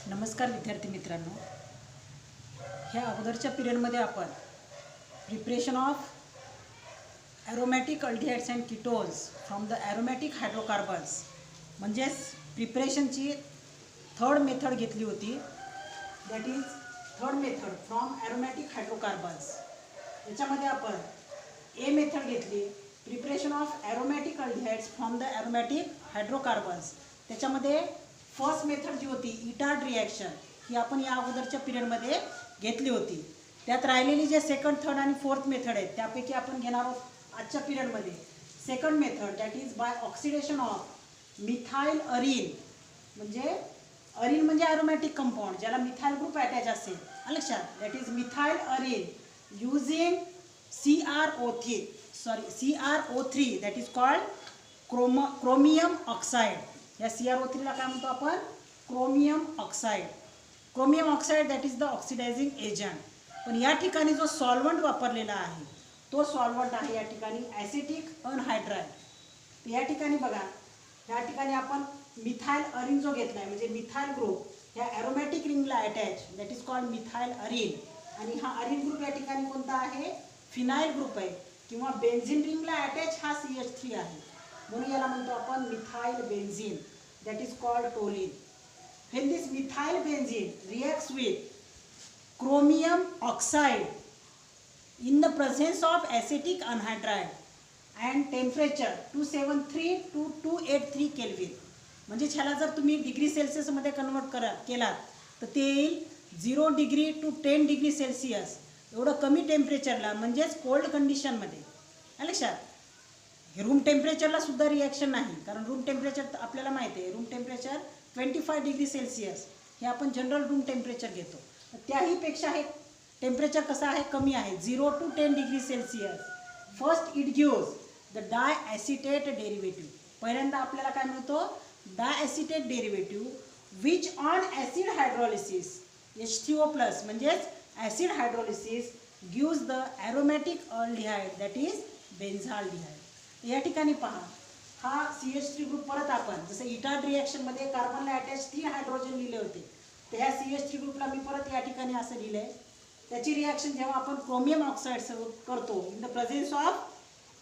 नमस्कार विद्यार्थी मित्रांनो, ह्या अगोदरच्या पिरियडमध्ये आपण preparation of aromatic aldehydes and ketones from the aromatic hydrocarbons म्हणजेच प्रिपरेशनची थर्ड मेथड घेतली होती. That is third method from aromatic hydrocarbons. याच्यामध्ये आपण ए मेथड घेतली, preparation of aromatic aldehydes from the aromatic hydrocarbons. त्याच्यामध्ये फर्स्ट मेथड जी होती Etard reaction ही आपण या अगोदरच्या पिरियडमध्ये घेतली होती. त्यात राहिलेली जे सेकंड, थर्ड आणि फोर्थ मेथड आहेत त्यापैकी आपण घेणार आहोत आजच्या पिरियडमध्ये second method, that is by oxidation of methyl Areen. म्हणजे अरीन म्हणजे ॲरोमॅटिक कंपाऊंड ज्याला मिथाइल ग्रुप अटॅच असेल, लक्षात. That is methyl arene using CrO3 that is called chromium oxide. या CrO3 ला काय म्हणतो आपण? Chromium oxide. Chromium oxide that is the oxidizing agent. पण या ठिकाणी जो सॉल्वंट वापरलेला आहे तो सॉल्वंट आहे या ठिकाणी ॲसिटिक अनहायड्राइड. तर या ठिकाणी बघा, या ठिकाणी आपण मिथाइल अरीन जो घेतला आहे म्हणजे मिथाइल ग्रुप या ॲरोमॅटिक रिंगला attach, that is called methyl arene. आणि हा अरीन ग्रुप या ठिकाणी कोणता आहे? फिनाइल ग्रुप आहे किंवा बेन्झीन रिंगला अटॅच हा CH3 आहे, म्हणून याला म्हणतो आपण methyl benzene, that is called toluene. When this methyl benzene reacts with chromium oxide in the presence of acetic anhydride and temperature 273 to 283 Kelvin, म्हणजे ह्याला जर तुम्ही डिग्री सेल्सिअसमध्ये कन्वर्ट केलात तर ते येईल 0 डिग्री टू 10 डिग्री सेल्सिअस एवढं कमी टेम्परेचरला, म्हणजेच कोल्ड कंडिशनमध्ये. लक्षात, हे रूम टेम्परेचरला सुद्धा रिॲक्शन नाही, कारण रूम टेम्परेचर आपल्याला माहिती आहे, रूम टेम्परेचर 25 डिग्री सेल्सिअस हे आपण जनरल रूम टेम्परेचर घेतो. त्याहीपेक्षा हे टेम्परेचर कसं आहे? कमी आहे, 0 to 10 degree Celsius. First it gives the diacetate derivative. पहिल्यांदा आपल्याला काय मिळतो? Diacetate derivative which on acid hydrolysis H3O+ म्हणजेच acid hydrolysis gives the aromatic aldehyde that is benzaldehyde. या ठिकाणी पहा, हा CH3 ग्रुप परत आपण जसं इटार्ड रिॲक्शनमध्ये कार्बनला अटॅच 3 हायड्रोजन लिहिले होते, तर ह्या CH3 ग्रुपला मी परत या ठिकाणी असं लिहिलं आहे. त्याची रिॲक्शन जेव्हा आपण क्रोमियम ऑक्साईड करतो in the presence of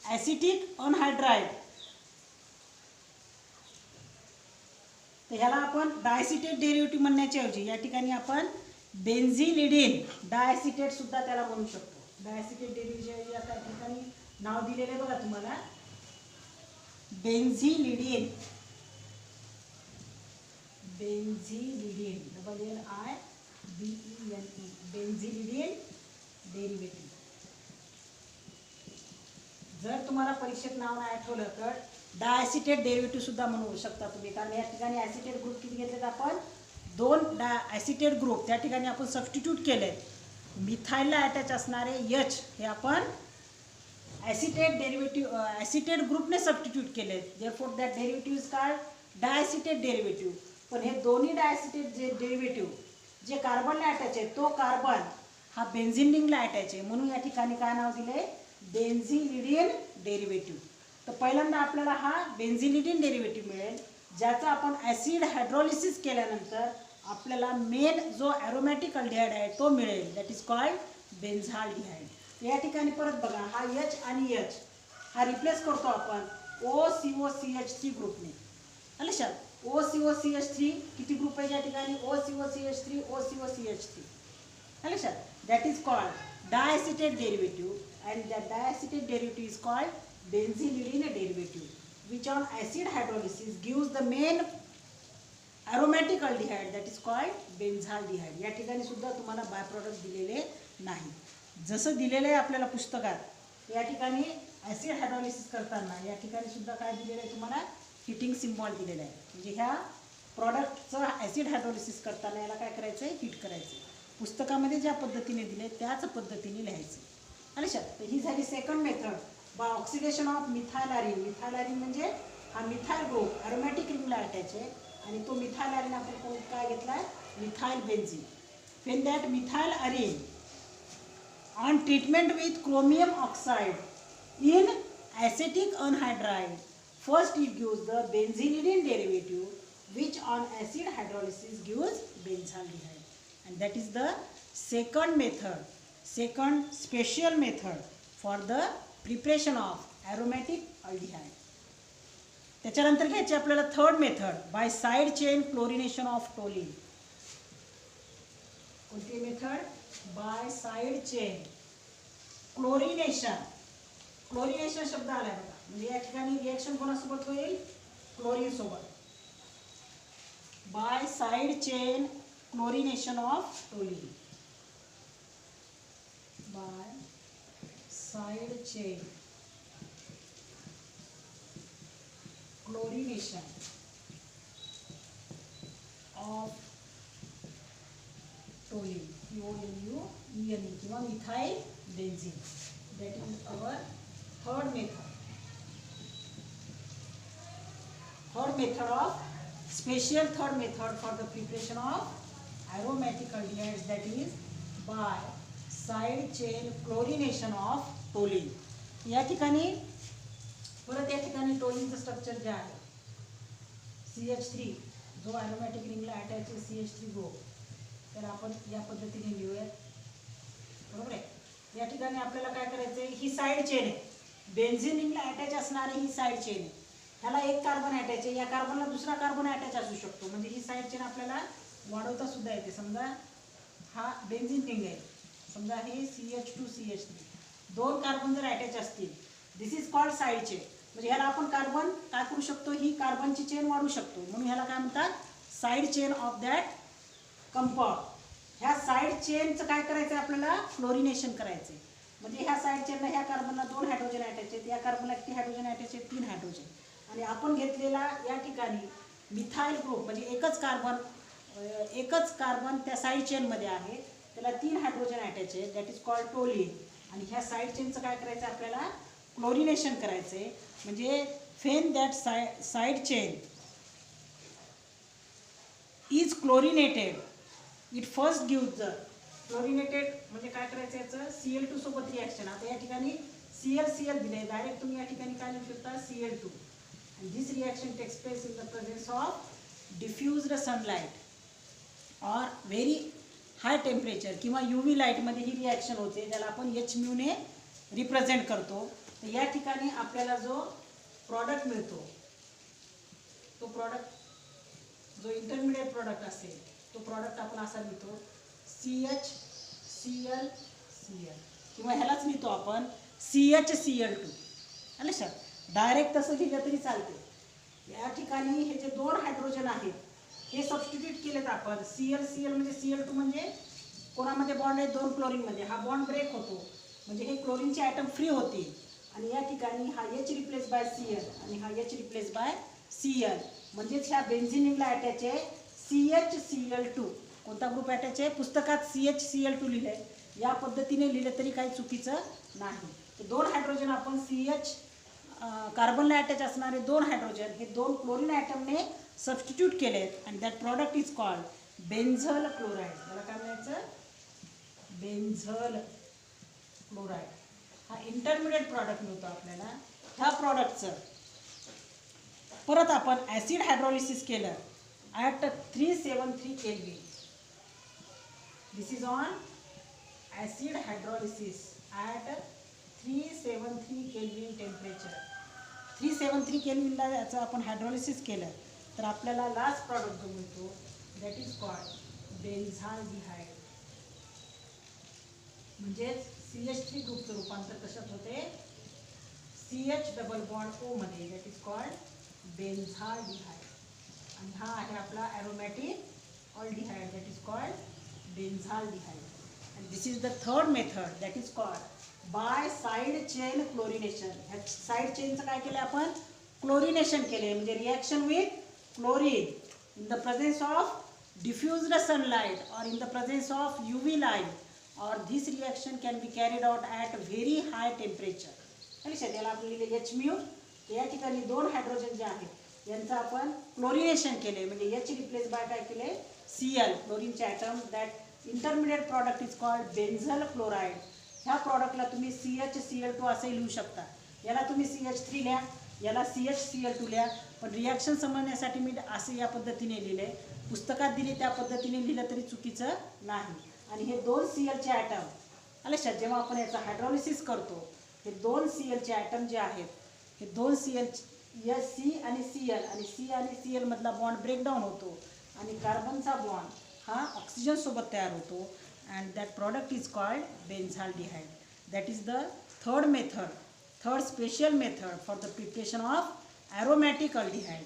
acetic anhydride, तर ह्याला आपण डायसिटेट डेरिव्हेटिव्ह म्हणण्याच्या ऐवजी या ठिकाणी आपण बेन्झिलिडीन डायसिटेट सुद्धा त्याला म्हणू शकतो. डायसिटेट डेरिव्हेटिव्ह या ठिकाणी नाव दिलेलं आहे बघा तुम्हाला, बेन्झिलिडीन. बेन्झिलिडीन LLIBENE बेन्झिलिडीन डेरिव्हेटिव्ह. जर तुम्हाला परीक्षेत नाव नाही आठवलं तर डायसिटेट डेरिव्हेटिव्ह सुद्धा म्हणू शकता तुम्ही, कारण या ठिकाणी ॲसिटेट ग्रुप किती घेतलेत आपण? 2 ॲसिटेट ग्रुप त्या ठिकाणी आपण सबस्टिट्यूट केलेत. मिथाइलला अटॅच असणारे H हे आपण ॲसिटेट डेरिव्हेटिव्ह ॲसिटेट ग्रुपने सबस्टिट्यूट केले, therefore that derivative is called diacetate derivative. पण हे दोन्ही डायसिटेट जे डेरिव्हेटिव्ह जे कार्बनला अटॅच आहे तो कार्बन हा बेन्झीन रिंगला अटॅच आहे, म्हणून या ठिकाणी काय नाव दिले? बेन्झिलिडीन डेरिव्हेटिव्ह. तर पहिल्यांदा आपल्याला हा बेन्झिलिडीन डेरिव्हेटिव्ह मिळेल, ज्याचा आपण ॲसिड हायड्रॉलिसिस केल्यानंतर आपल्याला मेन जो ॲरोमॅटिक अल्डिहाइड आहे तो मिळेल, दॅट इज कॉल्ड बेन्झाल्डिहाइड. या ठिकाणी परत बघा, हा H आणि H हा रिप्लेस करतो आपण OCOCH3 ग्रुपने. लक्षात, OCOCH3 किती ग्रुप आहे या ठिकाणी? OCOCH3 OCOCH3. लक्षात, that is called diacetate derivative and that diacetate derivative is called benzylidene derivative which on acid hydrolysis gives the main aromatic aldehyde that is called benzaldehyde. या ठिकाणी सुद्धा तुम्हाला बाय प्रॉडक्ट दिलेले नाही, जसं दिलेलं आहे आपल्याला पुस्तकात. या ठिकाणी ॲसिड हायड्रॉलिसिस करताना या ठिकाणी सुद्धा काय दिलेलं आहे तुम्हाला? हिटिंग सिम्बॉल दिलेला आहे. म्हणजे ह्या प्रॉडक्टचं ॲसिड हायड्रॉलिसिस करताना याला काय करायचं आहे? हीट करायचं. पुस्तकामध्ये ज्या पद्धतीने दिले त्याच पद्धतीने लिहायचं. लक्षात. तर ही झाली second method by oxidation of methyl Areen. Methyl Areen म्हणजे हा मिथाइल ग्रुप ॲरोमॅटिक रिंगला अटॅच आहे आणि तो मिथाइल अरीन आपण काय घेतला आहे? Methyl benzene. When that methyl Areen on treatment with chromium oxide in acetic anhydride, first it gives the benzilidine derivative which on acid hydrolysis gives benzaldehyde, and that is the second method, second special method for the preparation of aromatic aldehyde. त्याच्यानंतर घ्यायची आपल्याला third method, by side chain chlorination of toluene. कोणती method? By side chain chlorination. Chlorination शब्द आलाय बघा, म्हणजे या ठिकाणी रिएक्शन कोणासोबत होईल? क्लोरीन सोबत. Bye side chain chlorination of toluene. Bye side chain chlorination of toluene, TOLUENE किंवा methyl benzene. That is our third method. Third method for the preparation of aromatic aldehydes, that is by side chain chlorination of toluene. या ठिकाणी परत या ठिकाणी टोलिनचं structure जे आहे CH3, जो aromatic रिंगला अटॅच आहे CH3 ग्रुप, तर आपण या पद्धतीने लिहूयात. बरोबर आहे. या ठिकाणी आपल्याला काय करायचं आहे? ही साईड चेन आहे, बेन्झीन रिंगला अटॅच असणारी ही साईड चेन आहे. ह्याला एक कार्बन अटॅच आहे, या कार्बनला दुसरा कार्बन अटॅच असू शकतो, म्हणजे ही साईड चेन आपल्याला वाढवता सुद्धा येते. समजा हा बेन्झीन रिंग आहे, समजा हे CH2 CH3, दोन कार्बन जर अटॅच असतील, this is called side chain. म्हणजे ह्याला आपण कार्बन काय करू शकतो? ही कार्बनची चेन वाढू शकतो, म्हणून ह्याला काय म्हणतात? Side chain of that compound. ह्या साईड चेनचं काय करायचं आहे? आपल्याला क्लोरिनेशन करायचं आहे. म्हणजे ह्या साईड चेनला ह्या कार्बनला 2 हायड्रोजन अटॅच आहेत, या कार्बनला किती हायड्रोजन अटॅच आहेत? 3 हायड्रोजन. आणि आपण घेतलेला या ठिकाणी मिथाइल ग्रुप, म्हणजे एकच कार्बन त्या साईड चेनमध्ये आहे, त्याला 3 हायड्रोजन अटॅच आहे, दॅट इज कॉल्ड टोलिन. आणि ह्या साईड चेनचं काय करायचं आहे? आपल्याला क्लोरिनेशन करायचं आहे. म्हणजे when that side chain is chlorinated, it first give the chlorinated. म्हणजे काय करायचं? याचं Cl2 सोबत रिॲक्शन. आता या ठिकाणी Cl दिले, डायरेक्ट तुम्ही या ठिकाणी काय लिहू शकता? Cl2. and this reaction takes place in the presence of diffused sunlight or very high temperature किंवा UV लाईटमध्ये ही रिॲक्शन होते, ज्याला आपण Hµ ने रिप्रेझेंट करतो. तर या ठिकाणी आपल्याला जो प्रॉडक्ट मिळतो, तो प्रॉडक्ट जो इंटरमिडिएट प्रॉडक्ट असेल, तो प्रॉडक्ट आपण असा लिहितो CHCl किंवा ह्यालाच लिहितो आपण CHCl2. आलं सर? डायरेक्ट तसं लिहिलं तरी चालते. या ठिकाणी हे जे 2 हायड्रोजन आहेत हे सबस्टिट्यूट केलेत आपण. Cl म्हणजे Cl2 म्हणजे कोणामध्ये बॉन्ड आहे? 2 क्लोरीनमध्ये. हा बॉन्ड ब्रेक होतो, म्हणजे हे क्लोरीनचे ॲटम फ्री होतील. आणि या ठिकाणी हा H रिप्लेस बाय Cl आणि हा H रिप्लेस बाय Cl, म्हणजेच ह्या बेन्झीन रिंगला अटॅच आहे CHCl2. कोणता ग्रुप अटॅच आहे? पुस्तकात CHCl2 लिहिलं आहे, या पद्धतीने लिहिलं तरी काही चुकीचं नाही. तर 2 हायड्रोजन आपण CH कार्बनला अटॅच असणारे 2 हायड्रोजन हे 2 क्लोरीन ॲटमने सबस्टिट्यूट केले आहेत, आणि that product is called benzal chloride. त्याला काय म्हणायचं? Benzal chloride. हा इंटरमिडिएट प्रॉडक्ट मिळतो आपल्याला. ह्या प्रॉडक्टचं परत आपण ॲसिड हायड्रॉलिसिस केलं at 373 kelvin. This is on acid hydrolysis at 373 kelvin temperature. 373 केल्विनला याचं आपण हायड्रॉलिसिस केलं तर आपल्याला लास्ट प्रॉडक्ट जो मिळतो, दॅट इज कॉल्ड बेन्झाल्डिहाइड. म्हणजेच CH3 ग्रुपचं रूपांतर कशात होते? CH डबल बॉन्ड O मध्ये, दॅट इज कॉल्ड बेन्झाल्डिहाइड. आणि हा आहे आपला aromatic aldehyde, that is called benzaldehyde. And this is the third method, that is called by side chain chlorination. ह्या साइड चेनचं काय केलं आपण? क्लोरिनेशन केले, म्हणजे reaction with chlorine in the presence of diffused sunlight or in the presence of UV light, or this reaction can be carried out at very high temperature. लक्षात याला आपण लिहिले Hµ. या ठिकाणी 2 हायड्रोजन जे आहेत यांचं आपण क्लोरिनेशन केले, म्हणजे H रिप्लेस बाय काय केले? Cl, क्लोरीनचे atom. That intermediate product is called benzal chloride. ह्या प्रॉडक्टला तुम्ही CHCl2 असे लिहू शकता. याला तुम्ही CH3 लिहा, याला CHCl2 लिहा, पण रिॲक्शन समजण्यासाठी मी असं या पद्धतीने लिहिलं आहे. पुस्तकात दिली त्या पद्धतीने लिहिलं तरी चुकीचं नाही. आणि हे 2 CLचे ॲटम आले लक्षात, जेव्हा आपण याचं हायड्रॉलिसिस करतो हे 2 CLचे ॲटम जे आहेत हे 2 CL सी आणि Cl आणि सी आणि Cl मधला बॉन्ड ब्रेकडाऊन होतो आणि कार्बनचा बॉन्ड हा ऑक्सिजनसोबत तयार होतो. And that product is called benzaldehyde. That is the third special method for the preparation of aromatic aldehyde.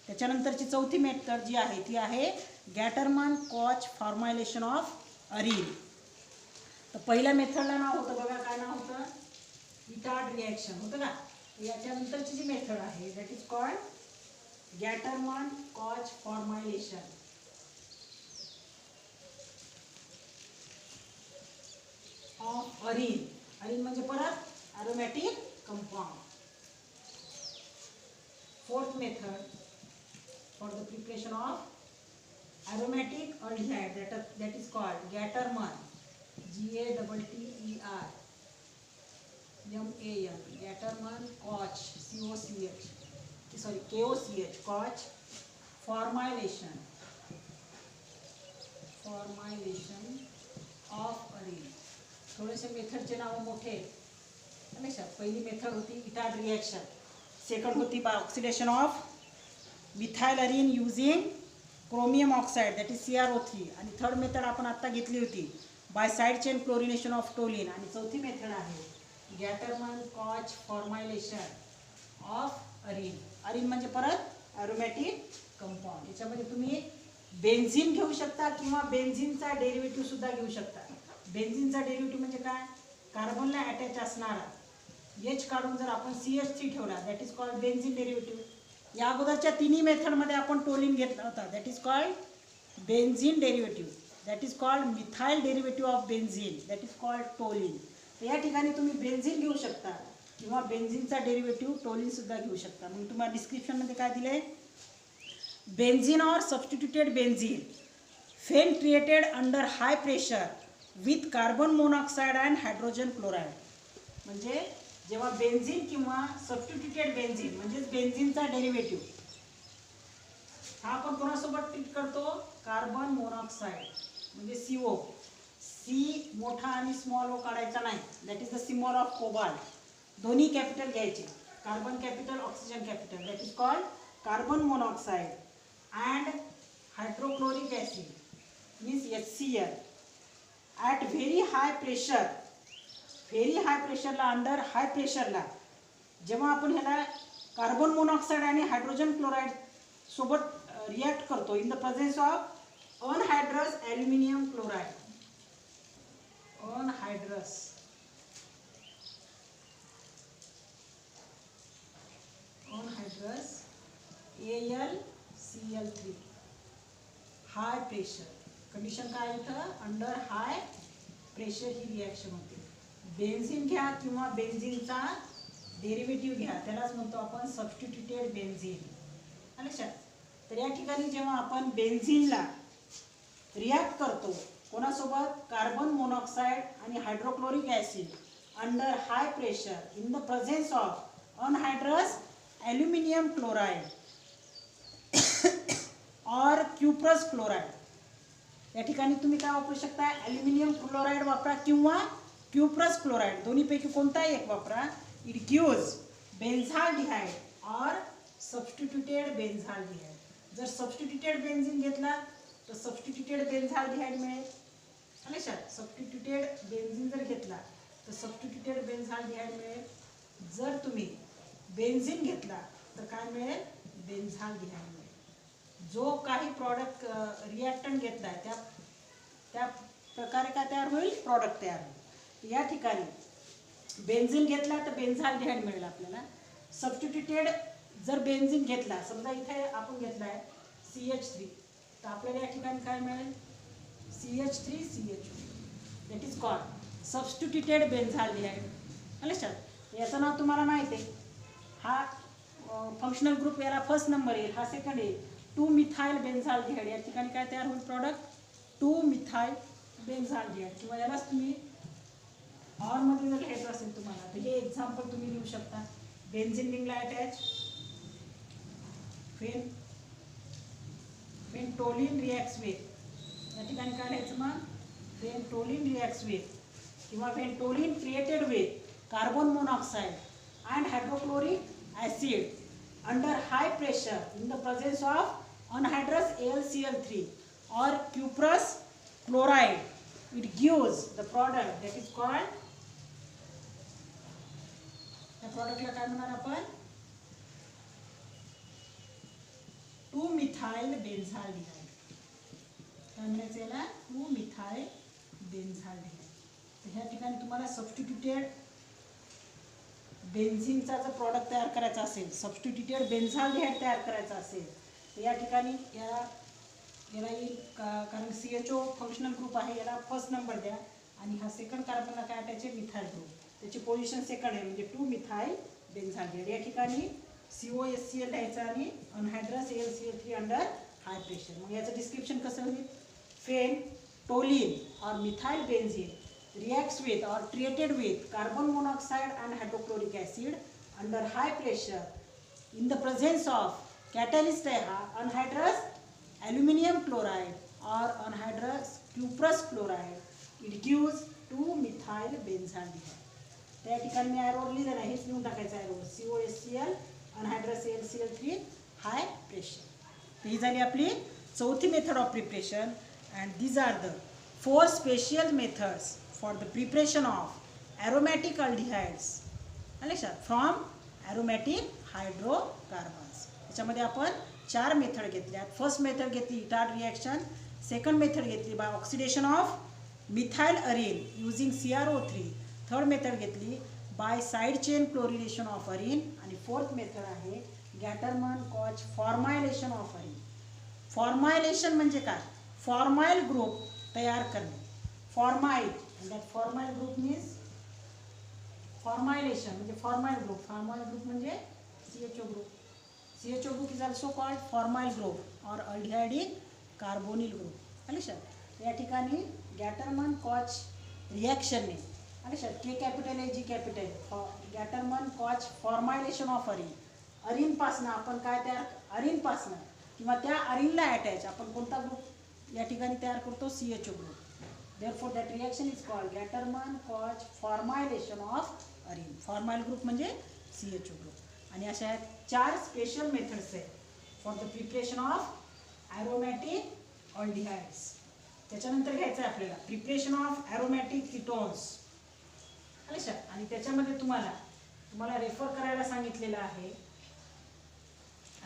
त्याच्यानंतरची चौथी मेथड जी आहे ती आहे Gattermann Koch formylation of Areen. तर पहिल्या मेथडला नाव होतं बघा, काय नाव होतं, इटार्ड रिॲक्शन होतं का. याच्यानंतरची जी मेथड आहे that is called Gattermann Koch formylation. Of arene. Arene म्हणजे परत aromatic compound. Fourth method for the preparation of aromatic aldehyde that is called Gatterman, Gatterman, Gatterman Koch, KOCH, Koch formylation of arene. थोडेसे मेथडचे नाव मोठे आहेत. पहिली method होती Etard reaction, second होती by oxidation of methyl arene using chromium oxide that is CrO3. आणि third method आपण आत्ता घेतली होती by side chain chlorination of toluene. आणि चौथी मेथड आहे Gattermann Koch formylation of arene. Arene म्हणजे परत ॲरोमॅटिक कंपाऊंड. याच्यामध्ये तुम्ही बेन्झिन घेऊ शकता किंवा बेन्झिनचा डेरिव्हेटिव्ह सुद्धा घेऊ शकता. बेन्झिनचा डेरिव्हेटिव्ह म्हणजे काय, कार्बनला अटॅच असणारा H काढून जर आपण CH3 ठेवला that is called benzene derivative. या अगोदरच्या तिन्ही मेथडमध्ये आपण टोलिन घेतला होता that is called benzene derivative. That is called methyl derivative of benzene that is called toluene. तर या ठिकाणी तुम्ही बेन्झिन घेऊ शकता किंवा बेन्झिनचा डेरिव्हेटिव्ह टोलिन सुद्धा घेऊ शकता. मग तुम्हाला डिस्क्रिप्शनमध्ये काय दिले, benzene or substituted benzene fan created under high pressure with carbon monoxide and hydrogen chloride. म्हणजे जेव्हा बेन्झिन किंवा सबस्टिट्युटेड बेन्झिन म्हणजेच बेन्झिनचा डेरिव्हेटिव्ह हा आपण कोणासोबत ट्रीट करतो, कार्बन मोनॉक्साईड म्हणजे CO. सी मोठा आणि स्मॉल ओ काढायचा नाही, that is the symbol of cobalt. दोन्ही कॅपिटल घ्यायचे, carbon capital oxygen capital, that is called carbon monoxide. And hydrochloric acid means HCl at very high pressure. Very high प्रेशरला, under high प्रेशरला जेव्हा आपण ह्याला carbon monoxide आणि hydrogen chloride सोबत react करतो in the presence of anhydrous aluminium chloride, anhydrous AlCl3, high pressure condition काय इथं, अंडर हाय प्रेशर ही रिॲक्शन होते. बेन्झिन घ्या किंवा बेन्झिनचा डेरिव्हेटिव्ह घ्या त्यालाच म्हणतो आपण सबस्टिट्युटेड बेन्झिन. लक्षात. तर या ठिकाणी जेव्हा आपण बेन्झिनला रिॲक्ट करतो कोणासोबत, कार्बन मोनॉक्साईड आणि hydrochloric acid under high pressure in the presence of anhydrous aluminium chloride or cuprous chloride. या ठिकाणी तुम्ही काय वापरू शकता, ॲल्युमिनियम क्लोराईड वापरा किंवा क्युप्रस क्लोराईड, दोन्हीपैकी कोणताही एक वापरा. It gives benzaldehyde or substituted benzaldehyde. जर सबस्टिट्युटेड बेन्झिन घेतला तर सबस्टिट्युटेड बेन्झाल्डिहाइड मिळेल. लक्षात. सबस्टिट्युटेड बेन्झिन जर घेतला तर सबस्टिट्युटेड बेन्झाल्डिहाइड मिळेल. जर तुम्ही बेन्झिन घेतला तर काय मिळेल, बेन्झाल्डिहाइड मिळेल. जो काही प्रॉडक्ट रिॲक्टंट घेतला आहे त्या प्रकारे काय तयार होईल, प्रॉडक्ट तयार होईल. या ठिकाणी बेन्झिन घेतला तर बेन्झाल्डिहाइड मिळेल आपल्याला. सबस्टिट्युटेड जर बेन्झिन घेतला, समजा इथे आपण घेतला आहे CH3 तर आपल्याला या ठिकाणी काय मिळेल, CH3CH2 that is called substituted benzaldehyde. लक्षात. याचं नाव तुम्हाला माहिती आहे. हा फंक्शनल ग्रुप याला फर्स्ट नंबर येईल, हा सेकंड येईल. 2-मिथाइल बेन्झाल्डिहाइड. या ठिकाणी काय तयार होईल प्रॉडक्ट, 2-मिथाइल बेन्झाल्डिहाइड. किंवा यालाच तुम्ही ऑरमध्ये जर घ्यायचं असेल तुम्हाला तर हे एक्झाम्पल तुम्ही लिहू शकता. बेन्झिन रिंगला अटॅच फेंटोलिन रिॲक्ट्स विथ, या ठिकाणी काय लिहायचं मग, फेंटोलिन रिॲक्ट्स विथ किंवा phentolin created with carbon monoxide and hydrochloric acid under high pressure in the presence of anhydrous AlCl3 or cuprous chloride, it gives the product that is called, त्या प्रॉडक्टला काय म्हणणार आपण, 2-methyl benzaldehyde. काय म्हणायचं याला, 2-methyl benzaldehyde. तर ह्या ठिकाणी तुम्हाला सबस्टिट्यूटेड बेन्झिनचा जर प्रॉडक्ट तयार करायचा असेल, सबस्टिट्यूटेड बेन्झाल्डिहाइड तयार करायचा असेल, तर या ठिकाणी याला येईल कारण CHO फंक्शनल ग्रुप आहे, याला फर्स्ट नंबर द्या आणि हा सेकंड कार्बनला काय अटायचे, मिथाइल ग्रुप, त्याची पोझिशन सेकंड आहे म्हणजे 2-methyl बेन्झाल्डिहाइड. या ठिकाणी COHCl द्यायचा आणि अनहायड्रस AlCl3 अंडर हाय प्रेशर. मग याचं डिस्क्रिप्शन कसं होईल, फेंटोलिन और methyl benzene reacts with or treated with carbon monoxide and hydrochloric acid under high pressure in the presence of catalyst anhydrous aluminum chloride or anhydrous cuprous chloride, it gives 2-methyl benzaldehyde. त्या ठिकाणी मी ॲरोवर लिहिलं नाही, हेच लिहून टाकायचं ॲरोवर, COHCl anhydrous AlCl3 high pressure. तर ही झाली आपली चौथी method of preparation. And these are the 4 special methods for the preparation of aromatic aldehydes from aromatic hydrocarbons. याच्यामध्ये आपण 4 मेथड घेतल्या. फर्स्ट मेथड घेतली इटार्ड रिॲक्शन, सेकंड मेथड घेतली by oxidation of methyl arene using CrO3, third method घेतली by side chain chlorination of arene आणि fourth method आहे Gattermann Koch formylation of अरिन. फॉर्मायलेशन म्हणजे काय, फॉर्माइल ग्रुप तयार करणे, formyl. And that formyl group means formylation म्हणजे formyl group म्हणजे CHO group. CHO group is also called formyl group or aldehydic carbonyl group. लक्षात. या ठिकाणी गॅटरमन कॉच रिॲक्शनने लक्षात K कॅपिटल आहे G capital, गॅटरमन Koch formylation of अरिन, अरिनपासनं आपण काय तयार, अरिनपासनं किंवा त्या अरिनला अटॅच आपण कोणता ग्रुप या ठिकाणी तयार करतो, CHO group. Therefore that reaction is called Gattermann-Koch formylation of arine. Formyl group म्हणजे CHO group. आणि अशा 4 स्पेशल मेथड्स आहेत for the preparation of aromatic aldehydes. त्याच्यानंतर घ्यायचं आहे आपल्याला प्रिपरेशन ऑफ ॲरोमॅटिक कीटोन्स. लक्षात. आणि त्याच्यामध्ये तुम्हाला रेफर करायला सांगितलेलं आहे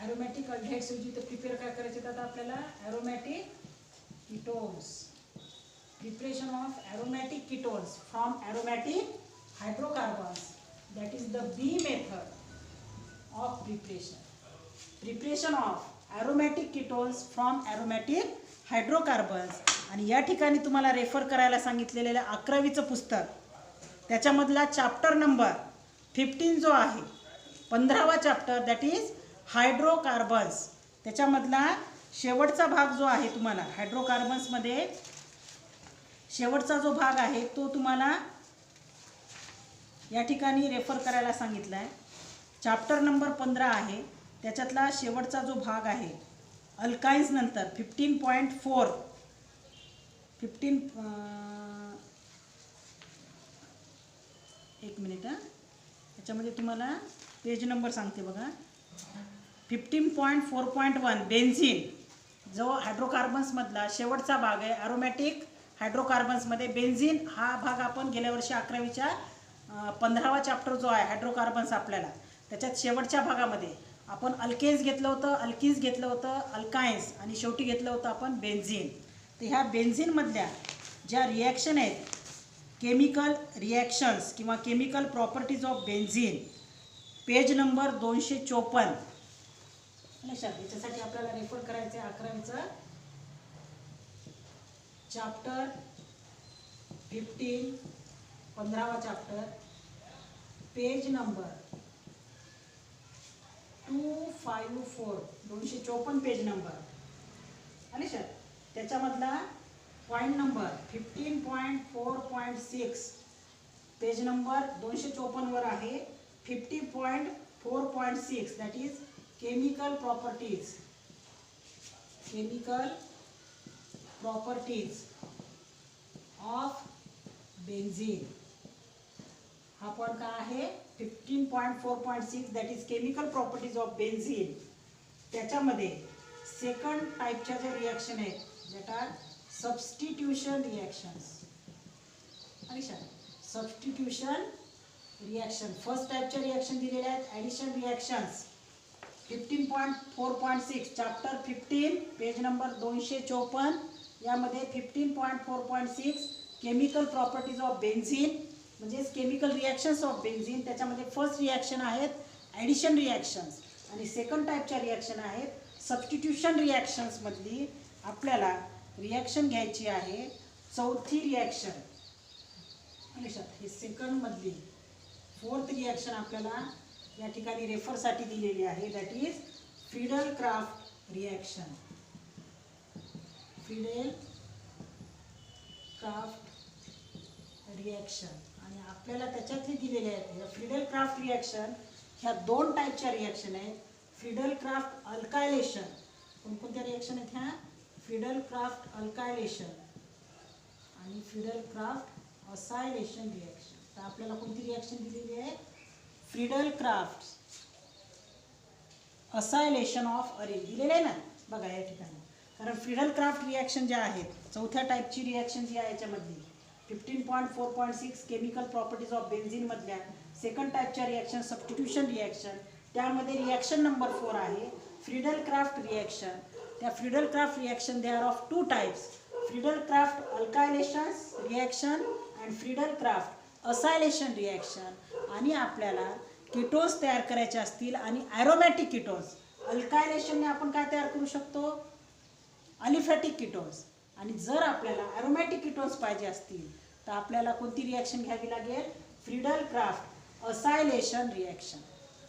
ॲरोमॅटिक ऑल्डिहाइड्स तर प्रिपेअर काय करायचे आता आपल्याला, aromatic ketones. Preparation of aromatic ketones from aromatic hydrocarbons, that is the B method of preparation. Preparation of aromatic ketones from aromatic hydrocarbons. आणि या ठिकाणी तुम्हाला रेफर करायला सांगितलेलं 11वीचं पुस्तक, त्याच्यामधला चॅप्टर नंबर 15 जो आहे, 15वा चॅप्टर दॅट इज हायड्रोकार्बन्स. त्याच्यामधला शेवटचा भाग जो आहे तुम्हाला हायड्रोकार्बन्समध्ये शेवटचा जो भाग आहे तो तुम्हाला या ठिकाणी रेफर करायला सांगितला आहे. चॅप्टर नंबर 15 आहे, त्याच्यातला शेवटचा जो भाग आहे अल्काइन्स नंतर 15.4 एक मिनिट याच्यामध्ये तुम्हाला पेज नंबर सांगते बघा. 15.4.1 बेन्झीन जो हायड्रोकार्बन्समधला शेवटचा भाग आहे. ॲरोमॅटिक हायड्रोकार्बन्समध्ये बेन्झीन हा भाग आपण गेल्या वर्षी 11वीच्या 15वा चॅप्टर जो आहे हायड्रोकार्बन्स आपल्याला, त्याच्यात शेवटच्या भागामध्ये आपण अल्केन्स घेतलं होतं, अल्कीन्स घेतलं होतं, अल्काइन्स आणि शेवटी घेतलं होतं आपण बेन्झीन. तर ह्या बेन्झीनमधल्या ज्या रिॲक्शन आहेत, केमिकल रिॲक्शन्स किंवा chemical properties of benzene, page number 254. लक्षात. याच्यासाठी आपल्याला रेफर करायचं आहे 11वीचं चॅप्टर 15, 15वा chapter, page number 254, 254 page number. लक्षात. त्याच्यामधला पॉईंट नंबर 15.4.6 पेज नंबर 254 वर आहे. 50.4.6 that is chemical properties of benzene. हा पॉइंट काय आहे 15.4.6 that is chemical properties of benzene. त्याच्यामध्ये सेकंड टाईपच्या ज्या रिॲक्शन आहेत दॅट आर सबस्टिट्यूशन रिॲक्शन्स. अलिशा सबस्टिट्यूशन रिॲक्शन फर्स्ट टाईपच्या रिॲक्शन दिलेल्या आहेत addition reactions 15.4.6 chapter 15 page number 254 यामध्ये 15.4.6 केमिकल प्रॉपर्टीज ऑफ बेन्झीन म्हणजेच केमिकल रिॲक्शन्स ऑफ बेन्झीन. त्याच्यामध्ये फर्स्ट रिॲक्शन आहेत ॲडिशन रिॲक्शन्स आणि सेकंड टाईपच्या रिॲक्शन आहेत सबस्टिट्यूशन रिॲक्शन्समधली आपल्याला रिॲक्शन घ्यायची आहे चौथी रिॲक्शन. हे सेकंडमधली फोर्थ रिॲक्शन आपल्याला या ठिकाणी रेफरसाठी दिलेली आहे that is Friedel Crafts reaction. Friedel Crafts reaction आणि आपल्याला त्याच्यातली दिलेले आहेत या फ्रीडल क्राफ्ट रिॲक्शन ह्या दोन टाईपच्या रिॲक्शन आहेत. फ्रीडल क्राफ्ट अल्कायलेशन कोणकोणत्या रिॲक्शन आहेत ह्या फ्रीडल क्राफ्ट अल्कायलेशन आणि फ्रीडल क्राफ्ट असायलेशन रिॲक्शन. तर आपल्याला कोणती रिॲक्शन दिलेली आहे फ्रीडल क्राफ्ट असायलेशन ऑफ अरेन दिलेलं आहे ना बघा या ठिकाणी. कारण फ्रीडल क्राफ्ट रिॲक्शन ज्या आहेत चौथ्या टाईपची रिॲक्शन जी आहे याच्यामधली 15.4.6 केमिकल प्रॉपर्टीज ऑफ बेन्झीन मधल्या सेकंड टाईपच्या रिॲक्शन सबस्टिट्यूशन रिॲक्शन त्यामध्ये रिॲक्शन नंबर 4 आहे फ्रीडल क्राफ्ट रिॲक्शन. त्या Friedel Crafts reaction they are of two types Friedel Crafts alkylation reaction and Friedel Crafts acylation reaction. आणि आपल्याला कीटोन्स तयार करायचे असतील आणि ॲरोमॅटिक कीटोन्स अल्कायलेशनने आपण काय तयार करू शकतो अलिफॅटिक कीटोन्स. आणि जर आपल्याला ॲरोमॅटिक कीटोन्स पाहिजे असतील तर आपल्याला कोणती रिॲक्शन घ्यावी लागेल फ्रीडल क्राफ्ट असायलेशन रिॲक्शन.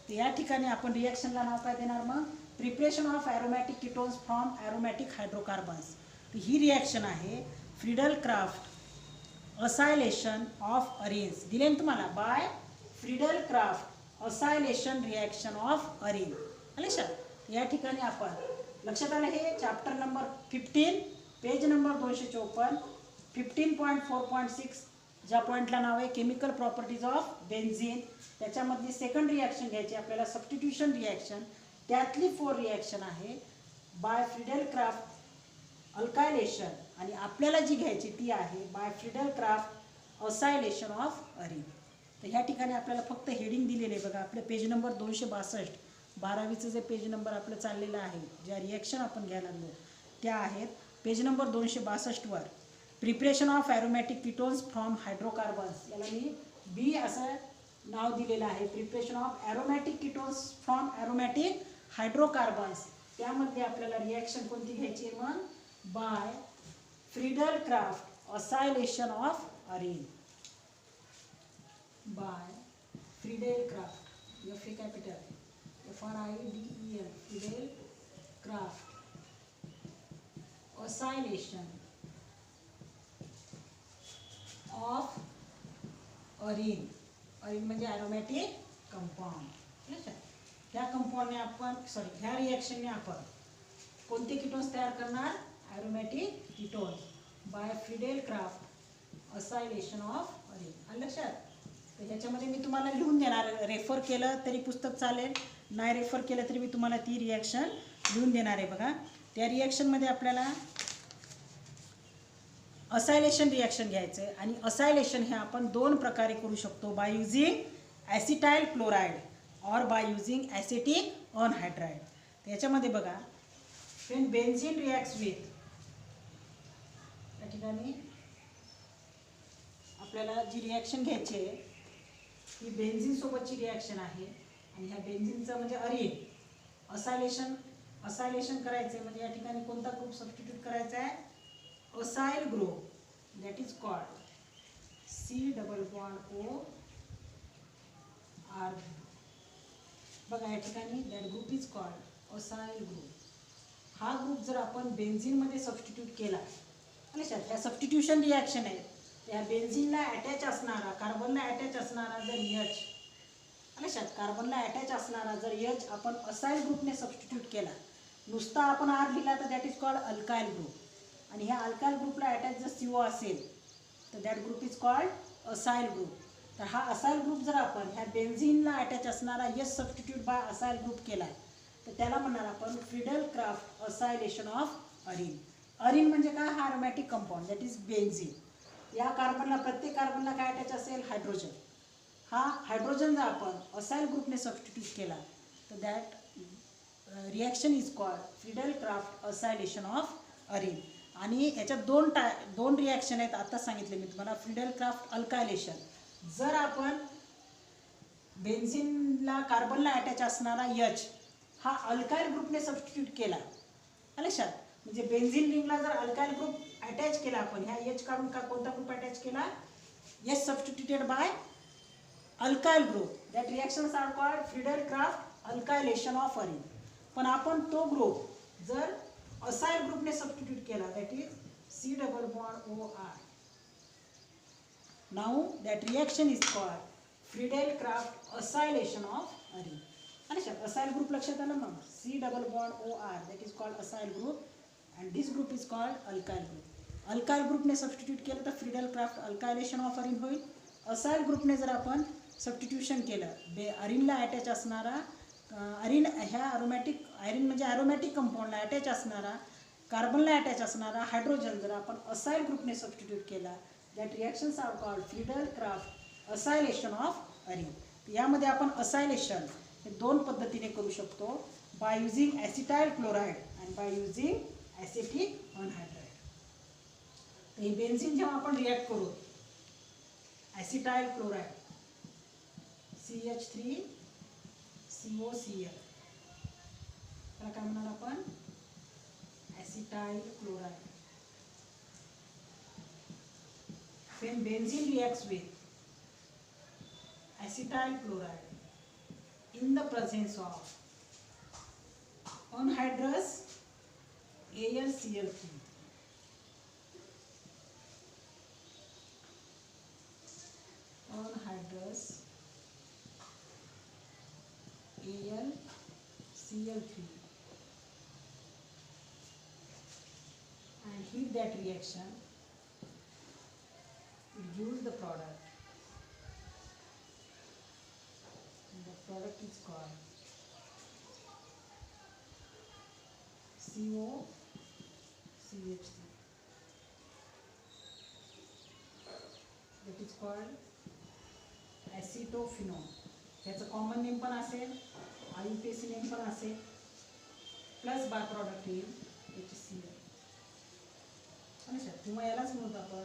तर या ठिकाणी आपण रिॲक्शनला नाव काय देणार मग preparation of aromatic ketones from aromatic hydrocarbons. तर ही रिॲक्शन आहे Friedel Crafts acylation of arenes दिले ना तुम्हाला by Friedel Crafts acylation reaction of arene. आले या ठिकाणी आपण लक्षात आलं हे चॅप्टर नंबर 15 पेज नंबर 254 15.4.6 ज्या पॉईंटला नाव आहे केमिकल प्रॉपर्टीज ऑफ बेन्झीन. त्याच्यामधली सेकंड रिॲक्शन घ्यायची आपल्याला सबस्टिट्यूशन रिॲक्शन. त्यातली 4 रिॲक्शन आहे बाय फ्रीडल क्राफ्ट अल्कायलेशन आणि आपल्याला जी घ्यायची ती आहे by Friedel Crafts acylation of arene. तर ह्या ठिकाणी आपल्याला फक्त हेडिंग दिलेले बघा आपलं पेज नंबर 262 12वीचं जे पेज नंबर आपलं चाललेलं आहे ज्या रिॲक्शन आपण घ्यायला लागलो त्या आहेत पेज नंबर 262 वर preparation of aromatic ketones from hydrocarbons. याला मी बी असं नाव दिलेलं आहे preparation of aromatic ketones from aromatic hydrocarbons. त्यामध्ये आपल्याला रिॲक्शन कोणती घ्यायची आहे मग by Friedel Crafts acylation of arene. By Friedel Crafts F A capital FRIDEL Friedel Crafts acylation of arene. Arene म्हणजे ॲरोमॅटिक कंपाऊंड. ह्या कंपाऊंडने आपण ह्या रिॲक्शनने आपण कोणते कीटोन्स तयार करणार aromatic ketones by Friedel Crafts acylation of arene. आलं लक्षात. तर ह्याच्यामध्ये मी तुम्हाला लिहून देणार रेफर केलं तरी पुस्तक चालेल नाही रेफर केलं तरी मी तुम्हाला ती रिॲक्शन लिहून देणार आहे. बघा त्या रिॲक्शनमध्ये आपल्याला असायलेशन रिॲक्शन घ्यायचं आहे आणि असायलेशन हे आपण 2 प्रकारे करू शकतो बाय युझिंग ॲसिटाइल क्लोराईड और बाय युझिंग ॲसिटिक अनहायड्राइड. त्याच्यामध्ये बघा वेन बेन्झीन रिॲक्ट्स विथ या ठिकाणी आपल्याला जी रिॲक्शन घ्यायची आहे ही बेन्झीन सोबतची रिॲक्शन आहे आणि ह्या बेन्झीनचं म्हणजे अरेन असायलेशन करायचं आहे म्हणजे या ठिकाणी कोणता ग्रुप सबस्टिट्यूट करायचा आहे acyl group that is called C++O R. बघा या ठिकाणी that group is called acyl group. हा ग्रुप जर आपण बेन्झीनमध्ये सबस्टिट्यूट केला लक्षात ह्या सबस्टिट्यूशन रिॲक्शन आहे त्या बेन्झीनला अटॅच असणारा कार्बनला अटॅच असणारा जर H लक्षात कार्बनला अटॅच असणारा जर H आपण असाइल ग्रुपने सबस्टिट्यूट केला, नुसता आपण R लिहिला तर that is called alkyl group, आणि ह्या अल्काइल ग्रुपला अटॅच जर CO असेल तर that group is called acyl group. तर हा असाइल ग्रुप जर आपण ह्या बेन्झिनला अटॅच असणारा H substitute by acyl group केला तर त्याला म्हणणार आपण Friedel Crafts acylation of arene. Arene म्हणजे काय? हा aromatic compound that is benzene. या कार्बनला, प्रत्येक कार्बनला काय अटॅच असेल? हायड्रोजन. हा हायड्रोजन जर आपण असाइल ग्रुपने सबस्टिट्यूट केला तर that reaction is called Friedel Crafts acylation of arene. आणि याच्यात दोन रिॲक्शन आहेत, आता सांगितले मी तुम्हाला. फ्रिडल क्राफ्ट अल्कायलेशन, जर आपण बेन्झिनला कार्बनला अटॅच असणारा H हा अल्काइल ग्रुपने सबस्टिट्यूट केला, लक्षात, म्हणजे बेन्झिन रिंगला जर अल्काइल ग्रुप अटॅच केला आपण, ह्या H काढून का कोणता ग्रुप अटॅच केला? H substituted by alkyl group, that reactions are called Friedel Crafts alkylation of arene. पण आपण तो ग्रुप जर असाइल ग्रुपने सबस्टिट्यूट केला, that is C double bond OR. Now that reaction is called Friedel Crafts acylation of arene. लक्षात, acyl group लक्षात आलं मग. C double bond OR that is called acyl group and this group is called alkyl group. Alkyl ग्रुपने substitute केलं तर Friedel Crafts alkylation of अरिन होईल. Acyl ग्रुपने जर आपण सबस्टिट्यूशन केलं, अरिनला अटॅच असणारा अरिन, ह्या अरिन म्हणजे ॲरोमॅटिक कंपाऊंडला अटॅच असणारा, कार्बनला अटॅच असणारा हायड्रोजन जर आपण असाइल ग्रुपने सबस्टिट्यूट केला, that reactions are called Friedel Crafts acylation of arene. यामध्ये आपण असायलेशन हे दोन पद्धतीने करू शकतो, by using acetyl chloride and by using acetic anhydride. हे बेन्झिन जेव्हा आपण रिॲक्ट करू, ॲसिटाइल क्लोराईड CH3COCl, त्याला काय म्हणणार आपण? ॲसिटाइल chloride. When benzene reacts with acetyl chloride in the presence of anhydrous AlCl3, anhydrous AlCl3, and heat that reaction, use the product, and the product is called COCH3, that is called ॲसिटोफिनॉल. त्याचं common name पण असेल, IUPAC name पण असेल, plus by product येईल HCl. अच्छा, किंवा यालाच म्हणतो आपण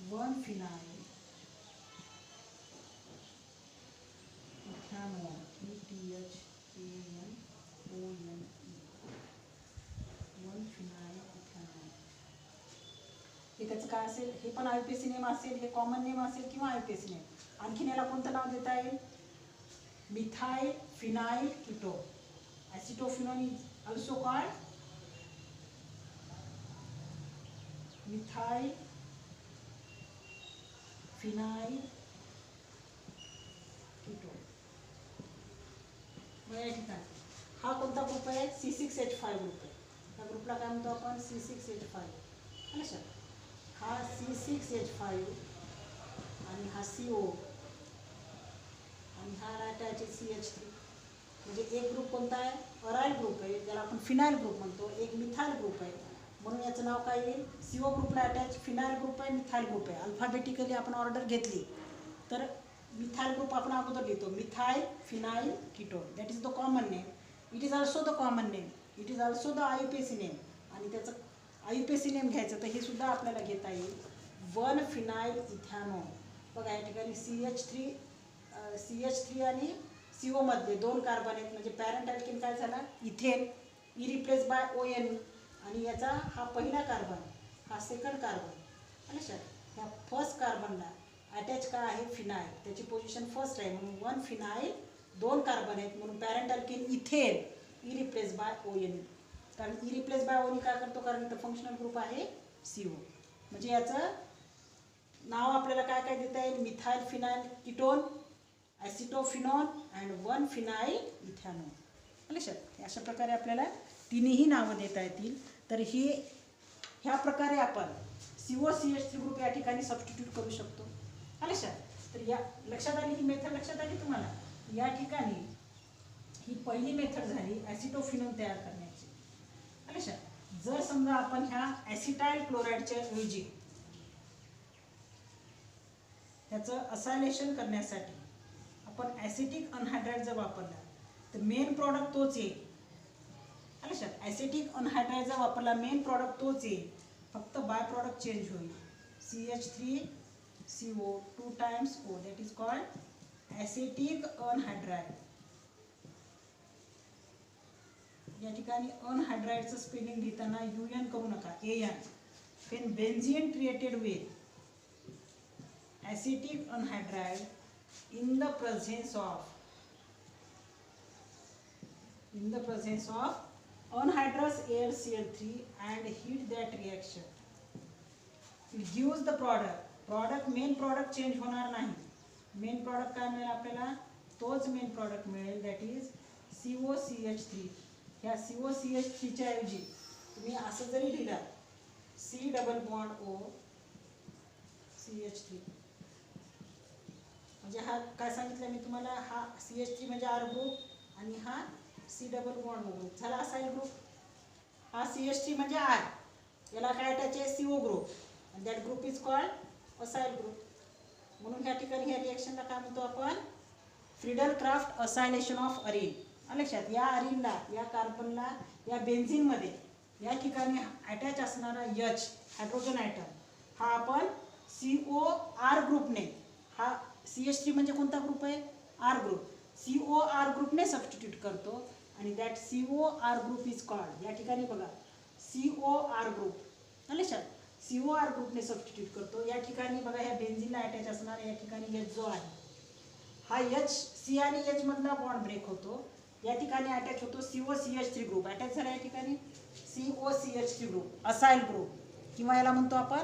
1-phenyl ethanol, ETHANOLE, 1-phenyl ethanol. हे त्याचं काय असेल? हे पण IUPAC नेम असेल, हे कॉमन नेम असेल किंवा IUPAC नेम. आणखीन याला कोणतं नाव देता येईल? Methyl phenyl ketone. Acetophenol is also called methyl phenyl ketone. मग या ठिकाणी हा कोणता ग्रुप आहे? C6H5 ग्रुप आहे. त्या ग्रुपला काय म्हणतो आपण? C6H5. लक्षात, हा C6H5 आणि हा CO आणि हा अटॅच CH3. म्हणजे एक ग्रुप कोणता आहे? अराइल ग्रुप आहे, त्याला आपण फिनाइल ग्रुप म्हणतो. एक मिथाइल ग्रुप आहे, म्हणून याचं नाव काय येईल? CO ग्रुपला अटॅच फिनाइल ग्रुप आहे, मिथाइल ग्रुप आहे. अल्फाबेटिकली आपण ऑर्डर घेतली तर मिथाइल ग्रुप आपण अगोदर लिहितो, methyl phenyl ketone. That is the common name. It is also the common name, it is also the IUPAC name. आणि त्याचं IUPAC नेम घ्यायचं तर हे सुद्धा आपल्याला घेता येईल, 1-phenyl ethanol. बघा या ठिकाणी CH3 आणि CO मध्ये 2 कार्बन आहेत, म्हणजे पॅरेंट अल्केन काय झाला? Ethane, E replace by ONE. आणि याचा हा पहिला कार्बन, हा सेकंड कार्बन. लक्षात, ह्या फर्स्ट कार्बनला अटॅच काय आहे? फिनाइल. त्याची पोझिशन फर्स्ट आहे, म्हणून 1-phenyl, 2 कार्बन आहेत, म्हणून parent alkane ethane, E replace by ONE. कारण ई रिप्लेस बाय ONE काय करतो? कारण इथं फंक्शनल ग्रुप आहे CO. म्हणजे याचं नाव आपल्याला काय काय देता येईल? Methyl phenyl ketone, acetophenone and 1 phenyl ethanol. लक्षात अशा प्रकारे आपल्याला तिन्ही नावं देता येतील. तर ह्या प्रकारे आपण COCH3 ग्रुप या ठिकाणी सबस्टिट्यूट करू शकतो. लक्षात. तर या लक्षात आली ही मेथड लक्षात आली तुम्हाला. या ठिकाणी ही पहिली मेथड झाली ॲसिटोफिनॉन तयार करण्याची. लक्षात. जर समजा आपण ह्या ॲसिटाइल क्लोराईडच्या ऐवजी त्याचं असायलेशन करण्यासाठी आपण ॲसिटिक अनहायड्राइड जर वापरला तर मेन प्रॉडक्ट तोच येईल. लक्षात. ॲसिटिक अनहायड्राइड जर वापरला मेन प्रॉडक्ट तोच येईल, फक्त बाय प्रॉडक्ट चेंज होईल. CH3CO 2 times O, that is called acetic anhydride. या ठिकाणी अनहायड्राइडचं स्पेलिंग लिहिताना UN करू नका, AN. When benzene treated with acetic anhydride in the presence of anhydrous AlCl3 and heat that reaction, it gives the product main product change होणार नाही. Main product काय मिळेल आपल्याला, तोच मेन प्रॉडक्ट मिळेल, दॅट इज COCH3. ह्या COCH3 च्या ऐवजी तुम्ही असं जरी लिहिला C double bond O CH3, म्हणजे हा काय सांगितलं मी तुम्हाला, हा CH3 म्हणजे R ग्रुप आणि हा C double bond O group झाला असाइल ग्रुप. हा CH3 म्हणजे R, याला काय अटॅच आहे CO group, and that group is called acyl group. म्हणून ह्या ठिकाणी ह्या रिएक्शनला काय म्हणतो आपण, Friedel Crafts acylation of arene. लक्षात. या अरिनला, या कार्बनला, या बेन्झिनमध्ये या ठिकाणी अटॅच असणारा H हायड्रोजन ॲटम हा आपण COR ग्रुपने, हा CH3 म्हणजे कोणता ग्रुप आहे, R ग्रुप, COR ग्रुपने सबस्टिट्यूट करतो आणि that COR group is called, या ठिकाणी बघा COR ग्रुप. लक्षात. COR ग्रुपने सबस्टिट्यूट करतो. या ठिकाणी बघा ह्या बेन्झिनला अटॅच असणार या ठिकाणी H जो आहे हा H, C आणि H मधला बॉन्ड ब्रेक होतो. या ठिकाणी अटॅच होतो COCH3 ग्रुप. अटॅच झाला या ठिकाणी COCH3 ग्रुप, असाइल ग्रुप, किंवा याला म्हणतो आपण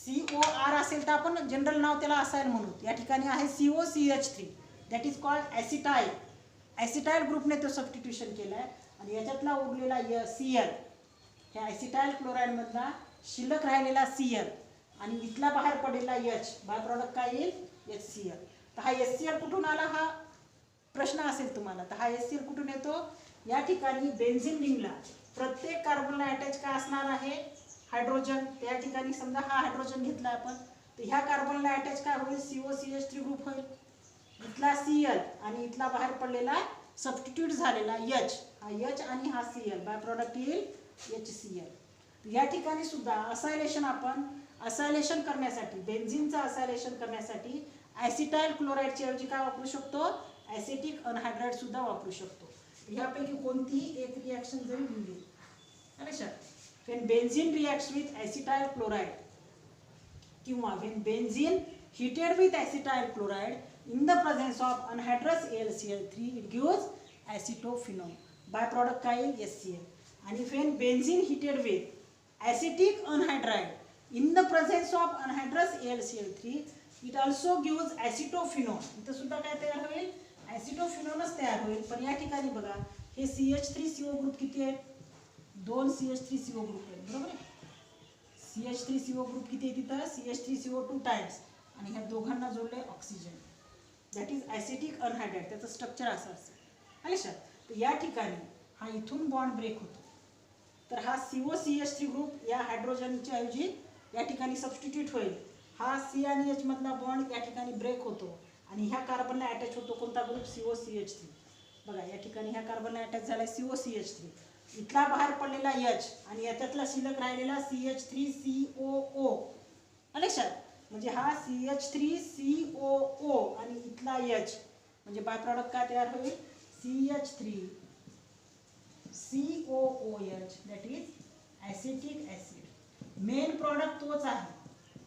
COR असेल तर आपण जनरल नाव त्याला असाइल म्हणू. या ठिकाणी आहे COCH3, दॅट इज कॉल्ड ॲसिटाइल. ॲसिटाइल ग्रुपने तो सबस्टिट्यूशन केला आहे आणि याच्यातला उरलेला Cl, ह्या ॲसिटाइल क्लोराईडमधला शिल्लक राहिलेला Cl आणि इथला बाहेर पडलेला H, बाय प्रॉडक्ट काय येईल HCl. तर हा HCl कुठून आला हा प्रश्न असेल तुम्हाला. तर हा HCl कुठून येतो, या ठिकाणी बेन्झिन रिंगला प्रत्येक कार्बनला अटॅच काय असणार आहे, हायड्रोजन. त्या ठिकाणी समजा हा हायड्रोजन घेतला आपण, तर ह्या कार्बनला अटॅच काय होईल, COCH3 ग्रुप होईल. इथला Cl आणि इथला बाहेर पडलेला सबस्टिट्यूट झालेला H, हा H आणि हा Cl, बाय प्रॉडक्ट येईल HCl. या ठिकाणी सुद्धा असायलेशन, आपण असायलेशन करण्यासाठी, बेन्झिनचं असायलेशन करण्यासाठी ॲसिटाइल क्लोराईडच्या ऐवजी काय वापरू शकतो, ॲसिटिक अनहायड्राइड सुद्धा वापरू शकतो. ह्यापैकी कोणतीही एक रिॲक्शन जरी लिहिली. लक्षात. when benzene reacts with acetyl chloride किंवा when benzene heated with acetyl chloride in the presence of anhydrous AlCl3 it gives acetophenone. Bye product काय येईल HCl. आणि when benzene heated with acetic anhydride in the presence of anhydrous AlCl3 it also gives acetophenone. इथं सुद्धा काय तयार होईल, ॲसिटोफिनोनच तयार होईल. पण या ठिकाणी बघा हे CH3CO ग्रुप किती आहेत, 2 CH3CO ग्रुप आहेत, बरोबर आहे. CH3CO ग्रुप किती आहे तिथं, CH3CO 2 टाइम्स, आणि ह्या दोघांना जोडले oxygen, that is acetic anhydride. त्याचं स्ट्रक्चर असं असेल. लक्षात. तर या ठिकाणी हा इथून बॉन्ड ब्रेक होतो, तर हा COCH3 ग्रुप या हायड्रोजनच्या ऐवजी या ठिकाणी सबस्टिट्यूट होईल. हा C आणि H मधला बॉन्ड या ठिकाणी ब्रेक होतो आणि ह्या कार्बनला अटॅच होतो कोणता ग्रुप, COCH3. बघा या ठिकाणी ह्या कार्बनला अटॅच झाला COCH3, इथला बाहेर पडलेला H आणि याच्यातला शिल्लक राहिलेला CH3COO. लक्षात. म्हणजे हा CH3COO आणि इथला H, म्हणजे बाय प्रॉडक्ट काय तयार होईल, CH3COOH, that is acetic acid. Main product तोच आहे,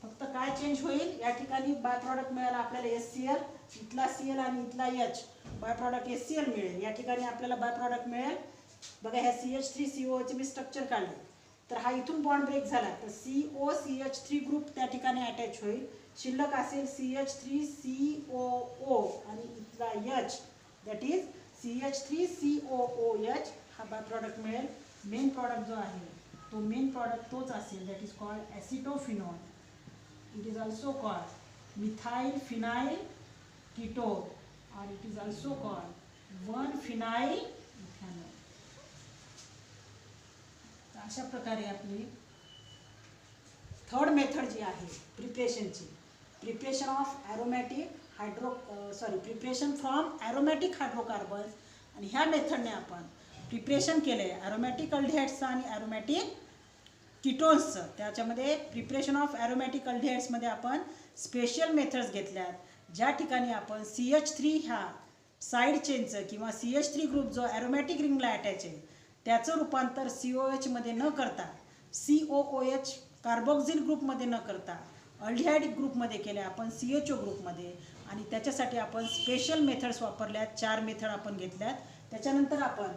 फक्त काय चेंज होईल, या ठिकाणी बाय प्रॉडक्ट मिळाला आपल्याला HCl, इथला Cl आणि इथला H, बाय प्रॉडक्ट HCl मिळेल. या ठिकाणी आपल्याला बाय प्रॉडक्ट मिळेल. बघा ह्या CH3COOचे मी स्ट्रक्चर काढले. तर हा इथून बॉन्ड ब्रेक झाला तर COCH3 ग्रुप त्या ठिकाणी अटॅच होईल. शिल्लक असेल CH3COO आणि इथला H दॅट इज CH3COOH हा बाय प्रॉडक्ट मिळेल. मेन प्रॉडक्ट जो आहे तो मेन प्रॉडक्ट तोच असेल that is called acetophenol. It is also called methyl phenyl ketone और it is also called 1-phenyl ethanol. अशा प्रकारे आपली थर्ड मेथड जी आहे प्रिपरेशनची, preparation of preparation from aromatic hydrocarbons. आणि ह्या मेथडने आपण प्रिपरेशन केलं आहे ॲरोमॅटिक अल्डिहाइड्सचं आणि ॲरोमॅटिक कीटोन्सचं. त्याच्यामध्ये प्रिपरेशन ऑफ ॲरोमॅटिक अल्डिहाइड्समध्ये आपण स्पेशल मेथड्स घेतल्यात, ज्या ठिकाणी आपण CH3 ह्या साईड चेनचं किंवा CH3 ग्रुप जो ॲरोमॅटिक रिंगला अटॅच आहे त्याचं रूपांतर COH मध्ये न करता COOH कार्बोक्सिल ग्रुपमध्ये न करता अल्डिहाइड ग्रुपमध्ये केले आपण CHO ग्रुपमध्ये. आणि त्याच्यासाठी आपण स्पेशल मेथड्स वापरल्यात, 4 मेथड आपण घेतल्यात. त्याच्यानंतर आपण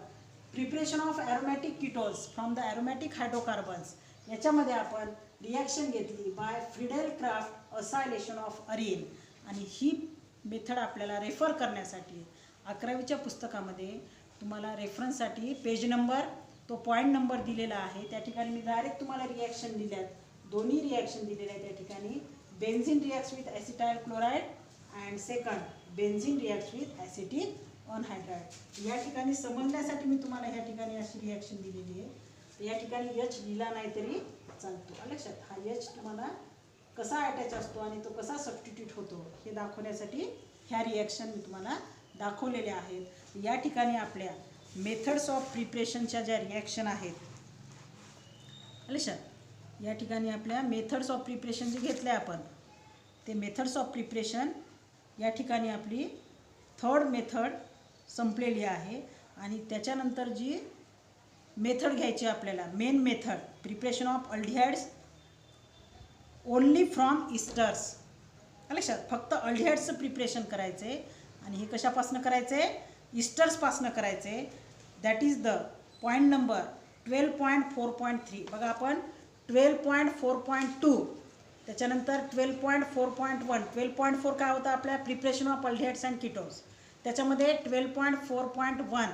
preparation of aromatic ketones from the aromatic hydrocarbons याच्यामध्ये आपण रिॲक्शन घेतली bye फ्रिडेल craft acylation of arene. आणि ही मेथड आपल्याला रेफर करण्यासाठी 11वीच्या पुस्तकामध्ये तुम्हाला रेफरन्ससाठी पेज नंबर तो पॉईंट नंबर दिलेला आहे. त्या ठिकाणी मी डायरेक्ट तुम्हाला रिॲक्शन दिल्यात, दोन्ही रिॲक्शन दिलेल्या आहेत. त्या ठिकाणी benzene reacts with acetyl chloride and second benzene reacts with acetic anhydride. या ठिकाणी समजण्यासाठी मी तुम्हाला ह्या ठिकाणी अशी रिॲक्शन दिलेली आहे. तर या ठिकाणी H लिहिला नाही तरी चालतो. लक्षात, हा H तुम्हाला कसा अटॅच असतो आणि तो कसा सबस्टिट्यूट होतो हे दाखवण्यासाठी ह्या रिॲक्शन मी तुम्हाला दाखवलेल्या आहेत. या ठिकाणी आपल्या मेथड्स ऑफ प्रिपरेशनच्या ज्या रिॲक्शन आहेत लक्षात, या ठिकाणी आपल्या मेथड्स ऑफ प्रिपरेशन जे घेतल्या आपण ते मेथड्स ऑफ प्रिपरेशन या ठिकाणी आपली थर्ड मेथड संपलेली आहे. आणि त्याच्यानंतर जी मेथड घ्यायची आपल्याला main method preparation of aldehydes only from इस्टर्स. लक्षात, फक्त अल्डिहाइड्सचं प्रिपरेशन करायचं आहे. आणि हे कशापासून करायचं आहे? इस्टर्सपासून करायचं आहे. That is the point number 12.4.3. बघा आपण 12.4.2 त्याच्यानंतर 12.4.1. 12.4 काय होतं आपल्या preparation of aldehydes and ketones. त्याच्यामध्ये 12.4.1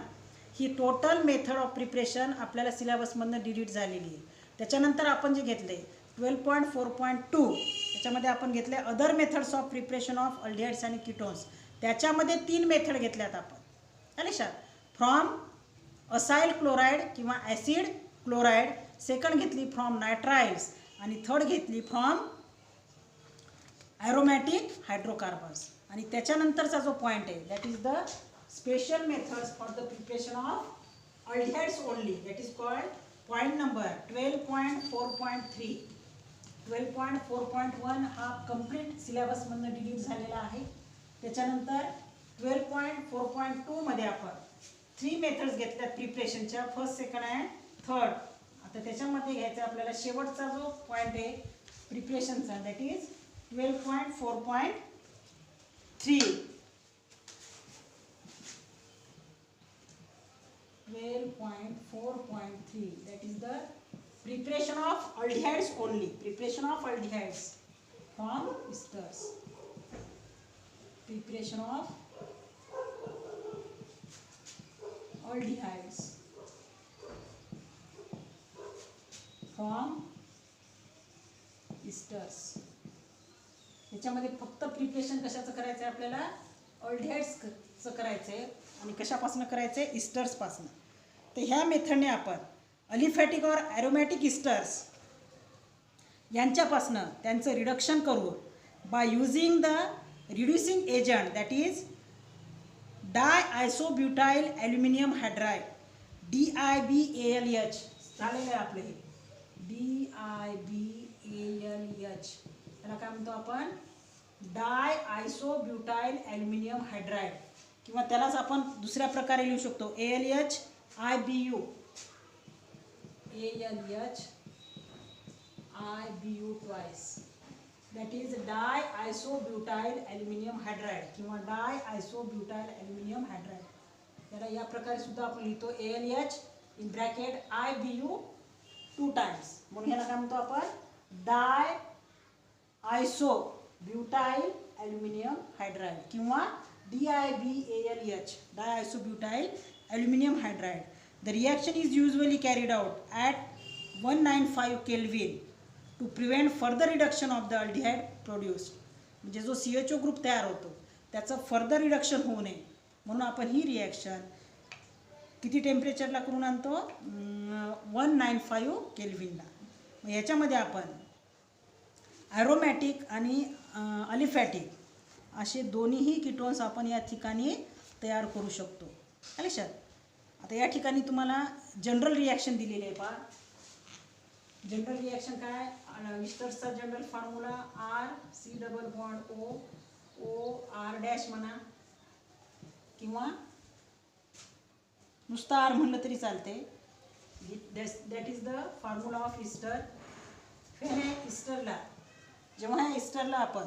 ही टोटल मेथड ऑफ प्रिपरेशन आपल्याला सिलेबसमधनं डिलीट झालेली आहे. त्याच्यानंतर आपण जे घेतले 12.4.2 त्याच्यामध्ये आपण घेतले other methods of preparation of aldehydes आणि कीटोन्स. त्याच्यामध्ये 3 मेथड घेतल्यात आपण. लक्षात, फ्रॉम असाइल क्लोराईड किंवा ॲसिड क्लोराईड, सेकंड घेतली फ्रॉम नायट्राइल्स आणि थर्ड घेतली फ्रॉम ॲरोमॅटिक हायड्रोकार्बन्स. आणि त्याच्यानंतरचा जो पॉईंट आहे that is the special methods for the preparation of aldehydes only. That is called point number 12.4.3. 12.4.1 हा कम्प्लीट सिलेबसमधनं डिलीट झालेला आहे. त्याच्यानंतर 12.4.2 मध्ये आपण 3 मेथड्स घेतल्यात प्रिपरेशनच्या, फर्स्ट, सेकंड अँड थर्ड. आता त्याच्यामध्ये घ्यायचा आपल्याला शेवटचा जो पॉईंट आहे प्रिपरेशनचा that is 12.4.3. 12.4.3 that is the preparation of aldehydes only, preparation of aldehydes from esters, preparation of aldehydes from esters. याच्यामध्ये फक्त प्रिपरेशन कशाचं करायचं आहे आपल्याला? अल्डिहाइड्सचं करायचं आहे. आणि कशापासून करायचं आहे? इस्टर्सपासून. तर ह्या मेथडने आपण अलिफॅटिक और ॲरोमॅटिक इस्टर्स यांच्यापासून त्यांचं रिडक्शन करून by using the reducing agent that is diisobutyl aluminium hydride DIBALH झालेलं आहे आपलं हे DIBALH. त्याला काय म्हणतो आपण? डायआयसोब्युटाइल ॲल्युमिनियम हायड्राइड, किंवा त्यालाच आपण दुसऱ्या प्रकारे लिहू शकतो ALH IBU twice. That is diisobutyl aluminium hydride किंवा डायआयसोब्युटाइल ॲल्युमिनियम हायड्राइड. त्याला या प्रकारे सुद्धा आपण लिहितो ALH in bracket IBU 2 times, म्हणून ह्याला काय म्हणतो आपण diisobutyl aluminium hydride किंवा DIBALH diisobutyl aluminium hydride. The reaction is usually carried out at 195 kelvin to prevent further reduction of the aldehyde produced. म्हणजे जो CHO group तयार होतो त्याचं फर्दर रिडक्शन होऊ नये म्हणून आपण ही रिॲक्शन किती टेम्परेचरला करून आणतो 195 केल्विनला. मग याच्यामध्ये आपण ॲरोमॅटिक आणि अलिफॅटिक असे दोन्हीही कीटोन्स आपण या ठिकाणी तयार करू शकतो. लक्षात. आता या ठिकाणी तुम्हाला जनरल रिॲक्शन दिलेली आहे. पहा जनरल रिॲक्शन काय, विस्टर्सचा general formula RC double bond OR dash म्हणा किंवा नुसता R म्हणलं तरी चालते. That is the formula of ester. हे इस्टरला जेव्हा ह्या इस्टरला आपण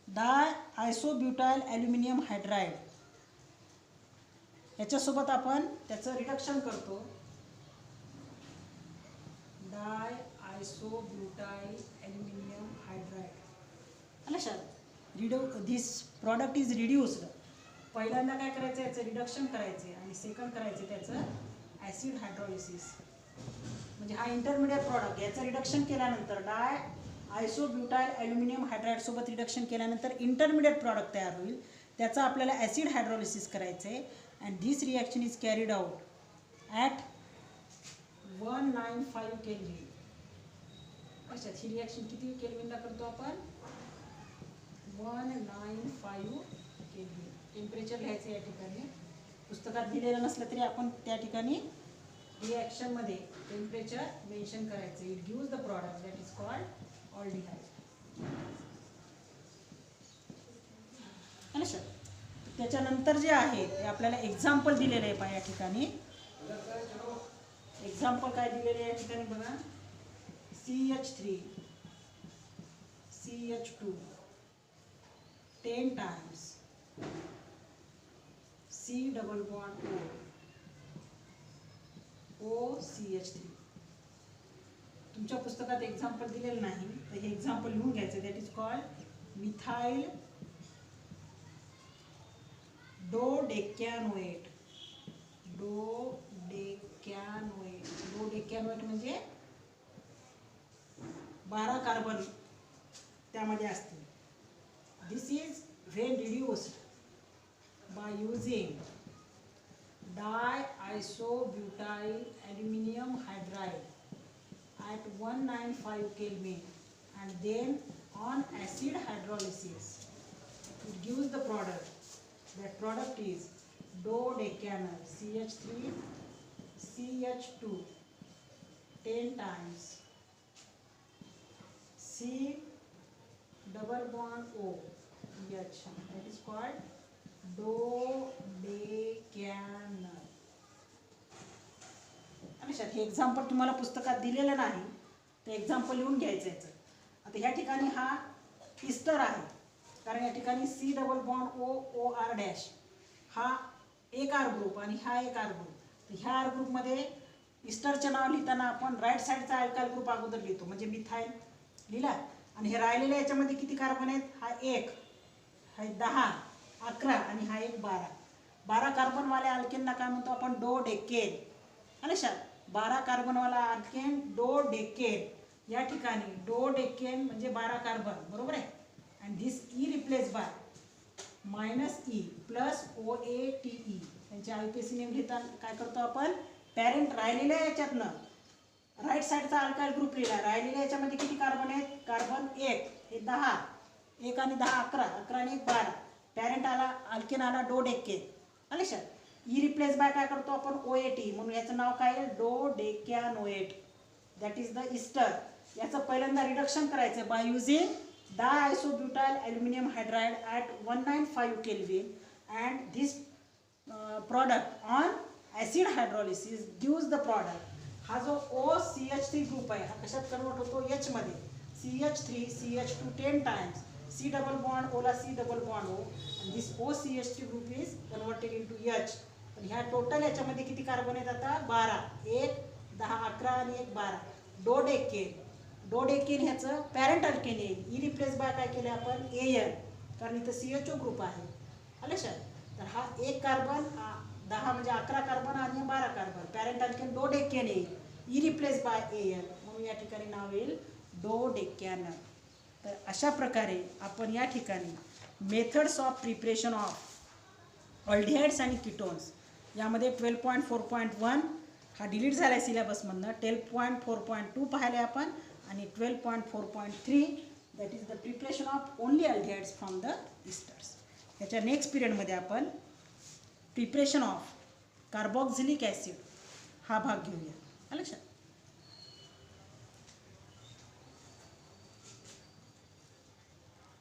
डाय आयसोब्युटाइल ॲल्युमिनियम हायड्राइड याच्यासोबत आपण त्याचं रिडक्शन करतो. डाय आयसोब्युटाइल ॲल्युमिनियम हायड्राइड. लक्षात. This product is reduced. पहिल्यांदा काय करायचं, याचं रिडक्शन करायचे आणि सेकंड करायचे त्याचं ॲसिड हायड्रॉलिसिस. म्हणजे हा इंटरमिडिएट प्रॉडक्ट याचं रिडक्शन केल्यानंतर डाय आयसोब्युटाइल ॲल्युमिनियम हायड्राइडसोबत रिडक्शन केल्यानंतर इंटरमिडिएट प्रॉडक्ट तयार होईल. त्याचं आपल्याला ॲसिड हायड्रॉलिसिस करायचं आहे. And this reaction is carried out at 195 kelvin. अच्छा, ही रिॲक्शन किती केल्विनला करतो आपण 195 केल्विन. टेम्परेचर लिहायचं या ठिकाणी. पुस्तकात दिलेलं नसलं तरी आपण त्या ठिकाणी रिॲक्शनमध्ये टेम्परेचर मेन्शन करायचं. It gives the product that is called aldehyde. लक्षात. त्याच्यानंतर जे आहे ते आपल्याला एक्झाम्पल दिलेलं आहे. पहा या ठिकाणी एक्झाम्पल काय दिलेले आहे या ठिकाणी बघा. CH3 CH2 10 times C double bond OCH3. तुमच्या पुस्तकात एक्झाम्पल दिलेलं नाही तर हे एक्झाम्पल लिहून घ्यायचं. That is called methyl dodecanoate. Dodecanoate म्हणजे 12 कार्बन त्यामध्ये असतील. This is when reduced by using diisobutyl aluminium hydride at 195 Kelvin and then on acid hydrolysis it gives the product. That product is dodecanol CH3 CH2 10 times C double bond OH. That is called dodecanol. हे example तुम्हाला पुस्तकात दिलेलं नाही ते example लिहून घ्यायचं याचं. आता ह्या ठिकाणी हा इस्टर आहे कारण या ठिकाणी C double bond OR dash हा एक R ग्रुप आणि हा एक R ग्रुप. तर ह्या R ग्रुपमध्ये इस्टरचे नाव लिहिताना आपण राईट साईडचा अल्काइल ग्रुप अगोदर लिहितो म्हणजे मिथाइल लिहिला. आणि हे राहिलेल्या याच्यामध्ये किती कार्बन आहेत, हा एक, हा 10, 11 आणि हा एक 12. 12 कार्बनवाल्या अल्केनला काय म्हणतो आपण डोडेकेन. लक्षात. 12 कार्बनवाला अल्केन डोडेकेन. या ठिकाणी डोडेकेन म्हणजे 12 कार्बन बरोबर आहे. And this E replace by -E plus OATE. त्यांचे IUPAC नेम लिहिताना काय करतो आपण पॅरेंट राहिलेल्या याच्यातनं राईट साईडचा अल्काइल ग्रुप लिहिला. राहिलेल्या याच्यामध्ये किती कार्बन आहेत, कार्बन 1, हे 10, 1 आणि 10 11, 11 आणि 1 12. पॅरेंट आला अल्केन आला डोडेकेन. लक्षात. ई रिप्लेस बाय काय करतो आपण OAT म्हणून याचं नाव काय आहे dodecanoate. That is the ester. याचं पहिल्यांदा रिडक्शन करायचं by using diisobutyl aluminium hydride at 195 kelvin and this product on acid hydrolysis gives the product. हा जो OCH3 ग्रुप आहे हा कशात कन्वर्ट होतो H मध्ये. CH3 CH2 10 times C double bond Ola C double bond O and this OCH3 group is converted into H. पण ह्या total याच्यामध्ये किती कार्बन आहेत आता 12, 1 10, 11 आणि 1, 12 डोडेकेन. डोडेकेन ह्याचं पॅरेंट अल्केन येईल. ई रिप्लेस बाय काय केलं आपण AN, कारण इथं CHO ग्रुप आहे. आलं लक्षात. तर हा 1 कार्बन 10 म्हणजे 11 कार्बन आणि 12 कार्बन पॅरेंट अल्केन डोडेकेन येईल. ई रिप्लेस बाय AN म्हणून या ठिकाणी नाव येईल डोडेकॅनन. तर अशा प्रकारे आपण या ठिकाणी methods of preparation of aldehydes आणि कीटोन्स यामध्ये 12.4.1 हा डिलीट झाला आहे सिलेबसमधनं. 12.4.2 पाहिले आपण आणि 12.4.3 that is the preparation of only aldehydes from the इस्टर्स. याच्या नेक्स्ट पिरियडमध्ये आपण प्रिपरेशन ऑफ कार्बोक्झिलिक ॲसिड हा भाग घेऊया. लक्षात.